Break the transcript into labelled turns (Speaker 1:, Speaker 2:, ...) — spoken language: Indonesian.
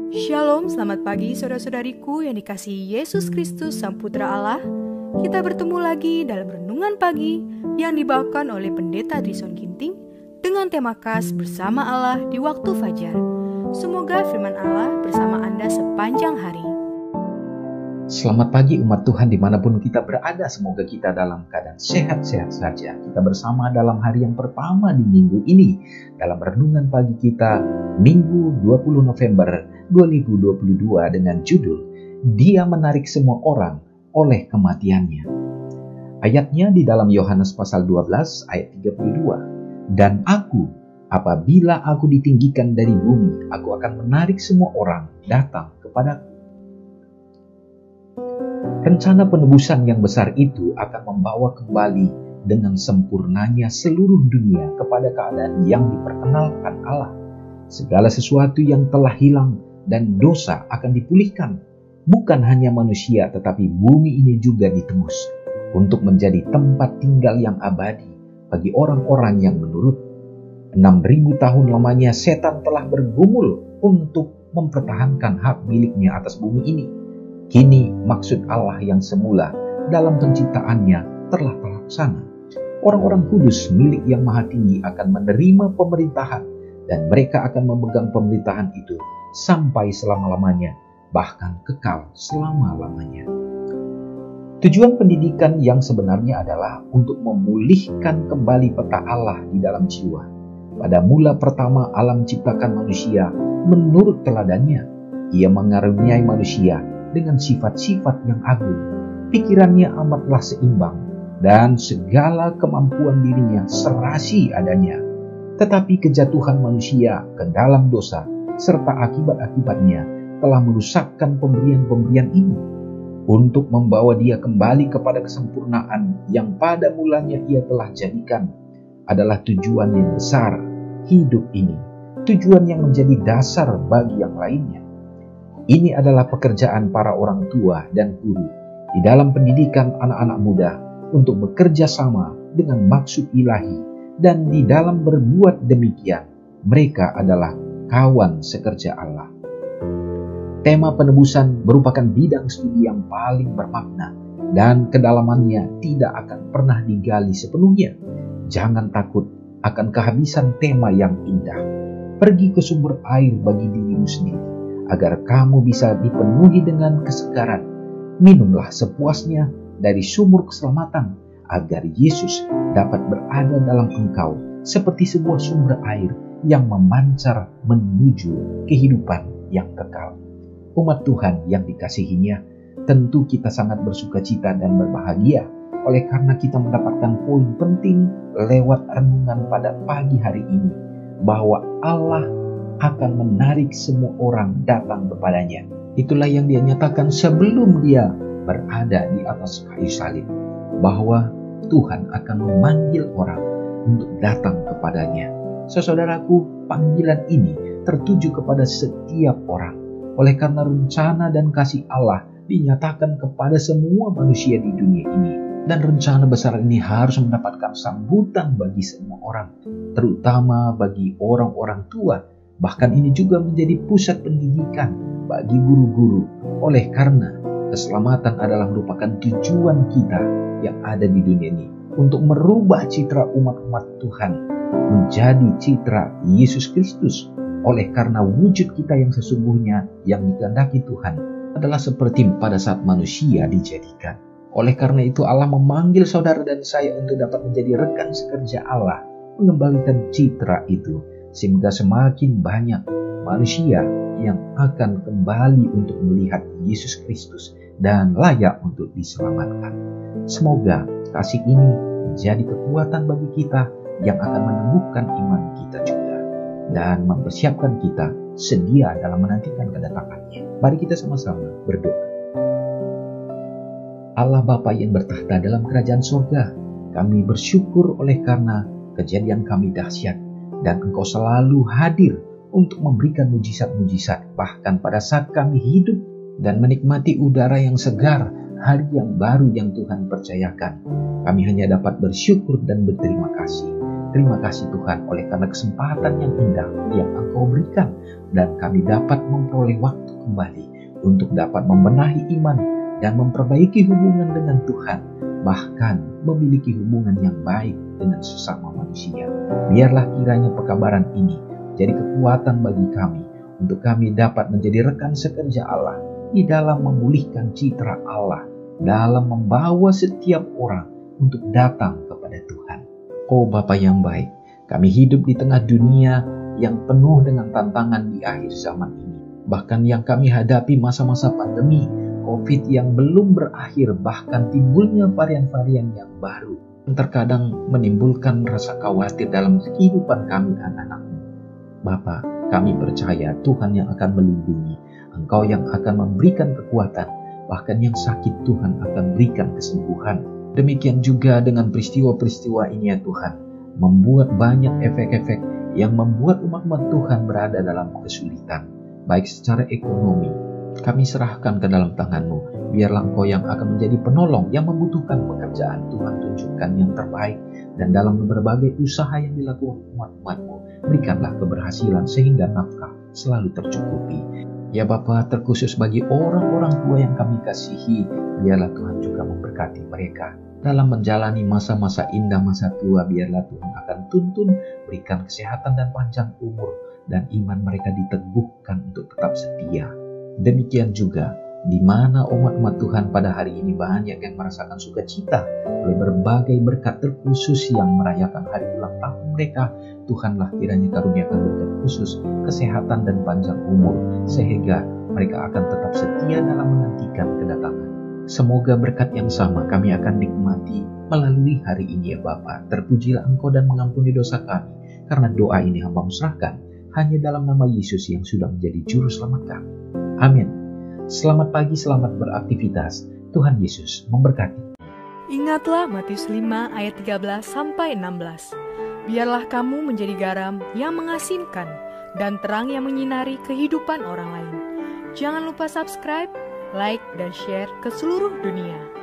Speaker 1: Shalom, selamat pagi saudara-saudariku yang dikasihi Yesus Kristus Sang Putra Allah. Kita bertemu lagi dalam Renungan Pagi yang dibawakan oleh Pendeta Trison Ginting dengan tema khas Bersama Allah di Waktu Fajar. Semoga firman Allah bersama Anda sepanjang hari.
Speaker 2: Selamat pagi umat Tuhan dimanapun kita berada, semoga kita dalam keadaan sehat-sehat saja. Kita bersama dalam hari yang pertama di minggu ini, dalam renungan pagi kita Minggu 20 November 2022 dengan judul Dia Menarik Semua Orang oleh Kematiannya. Ayatnya di dalam Yohanes pasal 12 ayat 32. Dan apabila aku ditinggikan dari bumi, aku akan menarik semua orang datang kepadaku. Rencana penebusan yang besar itu akan membawa kembali dengan sempurnanya seluruh dunia kepada keadaan yang diperkenalkan Allah. Segala sesuatu yang telah hilang dan dosa akan dipulihkan. Bukan hanya manusia, tetapi bumi ini juga ditebus untuk menjadi tempat tinggal yang abadi bagi orang-orang yang menurut. 6.000 tahun lamanya setan telah bergumul untuk mempertahankan hak miliknya atas bumi ini. Kini maksud Allah yang semula dalam penciptaannya telah terlaksana. Orang-orang kudus milik yang maha tinggi akan menerima pemerintahan dan mereka akan memegang pemerintahan itu sampai selama-lamanya, bahkan kekal selama-lamanya. Tujuan pendidikan yang sebenarnya adalah untuk memulihkan kembali peta Allah di dalam jiwa. Pada mula pertama alam ciptakan manusia menurut teladannya. Ia mengaruniai manusia dengan sifat-sifat yang agung. Pikirannya amatlah seimbang dan segala kemampuan dirinya serasi adanya. Tetapi kejatuhan manusia ke dalam dosa serta akibat-akibatnya telah merusakkan pemberian-pemberian ini. Untuk membawa dia kembali kepada kesempurnaan yang pada mulanya ia telah jadikan adalah tujuan yang besar hidup ini. Tujuan yang menjadi dasar bagi yang lainnya. Ini adalah pekerjaan para orang tua dan guru di dalam pendidikan anak-anak muda untuk bekerja sama dengan maksud ilahi, dan di dalam berbuat demikian mereka adalah kawan sekerja Allah. Tema penebusan merupakan bidang studi yang paling bermakna dan kedalamannya tidak akan pernah digali sepenuhnya. Jangan takut akan kehabisan tema yang indah. Pergi ke sumber air bagi dirimu sendiri agar kamu bisa dipenuhi dengan kesegaran. Minumlah sepuasnya dari sumur keselamatan, agar Yesus dapat berada dalam engkau seperti sebuah sumber air yang memancar menuju kehidupan yang kekal. Umat Tuhan yang dikasihinya, tentu kita sangat bersukacita dan berbahagia oleh karena kita mendapatkan poin penting lewat renungan pada pagi hari ini, bahwa Allah akan menarik semua orang datang kepadanya. Itulah yang dia nyatakan sebelum dia berada di atas kayu salib, bahwa Tuhan akan memanggil orang untuk datang kepadanya. Saudaraku, panggilan ini tertuju kepada setiap orang. Oleh karena rencana dan kasih Allah dinyatakan kepada semua manusia di dunia ini. Dan rencana besar ini harus mendapatkan sambutan bagi semua orang, terutama bagi orang-orang tua. Bahkan ini juga menjadi pusat pendidikan bagi guru-guru. Oleh karena keselamatan adalah merupakan tujuan kita yang ada di dunia ini, untuk merubah citra umat-umat Tuhan menjadi citra Yesus Kristus. Oleh karena wujud kita yang sesungguhnya yang dikehendaki Tuhan adalah seperti pada saat manusia dijadikan. Oleh karena itu Allah memanggil saudara dan saya untuk dapat menjadi rekan sekerja Allah, mengembalikan citra itu, sehingga semakin banyak manusia yang akan kembali untuk melihat Yesus Kristus dan layak untuk diselamatkan. Semoga kasih ini menjadi kekuatan bagi kita yang akan menumbuhkan iman kita juga dan mempersiapkan kita sedia dalam menantikan kedatangannya. Mari kita sama-sama berdoa. Allah Bapa yang bertahta dalam kerajaan surga, kami bersyukur oleh karena kejadian kami dahsyat dan Engkau selalu hadir untuk memberikan mujizat-mujizat, bahkan pada saat kami hidup dan menikmati udara yang segar, hari yang baru yang Tuhan percayakan. Kami hanya dapat bersyukur dan berterima kasih. Terima kasih Tuhan oleh karena kesempatan yang indah yang Engkau berikan dan kami dapat memperoleh waktu kembali untuk dapat membenahi iman dan memperbaiki hubungan dengan Tuhan, bahkan memiliki hubungan yang baik dengan sesama manusia. Biarlah kiranya pekabaran ini jadi kekuatan bagi kami untuk kami dapat menjadi rekan sekerja Allah di dalam memulihkan citra Allah, dalam membawa setiap orang untuk datang kepada Tuhan. Oh Bapa yang baik, kami hidup di tengah dunia yang penuh dengan tantangan di akhir zaman ini. Bahkan yang kami hadapi masa-masa pandemi, COVID yang belum berakhir, bahkan timbulnya varian-varian yang baru, yang terkadang menimbulkan rasa khawatir dalam kehidupan kami anak-anak-Mu. Bapa, kami percaya Tuhan yang akan melindungi, Engkau yang akan memberikan kekuatan, bahkan yang sakit Tuhan akan berikan kesembuhan. Demikian juga dengan peristiwa-peristiwa ini ya Tuhan, membuat banyak efek-efek yang membuat umat-umat Tuhan berada dalam kesulitan, baik secara ekonomi. Kami serahkan ke dalam tangan-Mu. Biarlah Engkau yang akan menjadi penolong yang membutuhkan pekerjaan. Tuhan tunjukkan yang terbaik. Dan dalam berbagai usaha yang dilakukan umat-umat-Mu, berikanlah keberhasilan sehingga nafkah selalu tercukupi. Ya Bapa, terkhusus bagi orang-orang tua yang kami kasihi, biarlah Tuhan juga memberkati mereka. Dalam menjalani masa-masa indah masa tua, biarlah Tuhan akan tuntun, berikan kesehatan dan panjang umur, dan iman mereka diteguhkan untuk tetap setia. Demikian juga di mana umat-umat Tuhan pada hari ini banyak yang merasakan sukacita oleh berbagai berkat terkhusus yang merayakan hari ulang tahun mereka. Tuhanlah kiranya karuniakan berkat khusus, kesehatan dan panjang umur, sehingga mereka akan tetap setia dalam menantikan kedatangan. Semoga berkat yang sama kami akan nikmati melalui hari ini ya Bapa. Terpujilah Engkau dan mengampuni dosa kami, karena doa ini hamba serahkan hanya dalam nama Yesus yang sudah menjadi juru selamat kami. Amin. Selamat pagi, selamat beraktivitas. Tuhan Yesus memberkati.
Speaker 1: Ingatlah Matius 5 ayat 13-16. Biarlah kamu menjadi garam yang mengasinkan dan terang yang menyinari kehidupan orang lain. Jangan lupa subscribe, like, dan share ke seluruh dunia.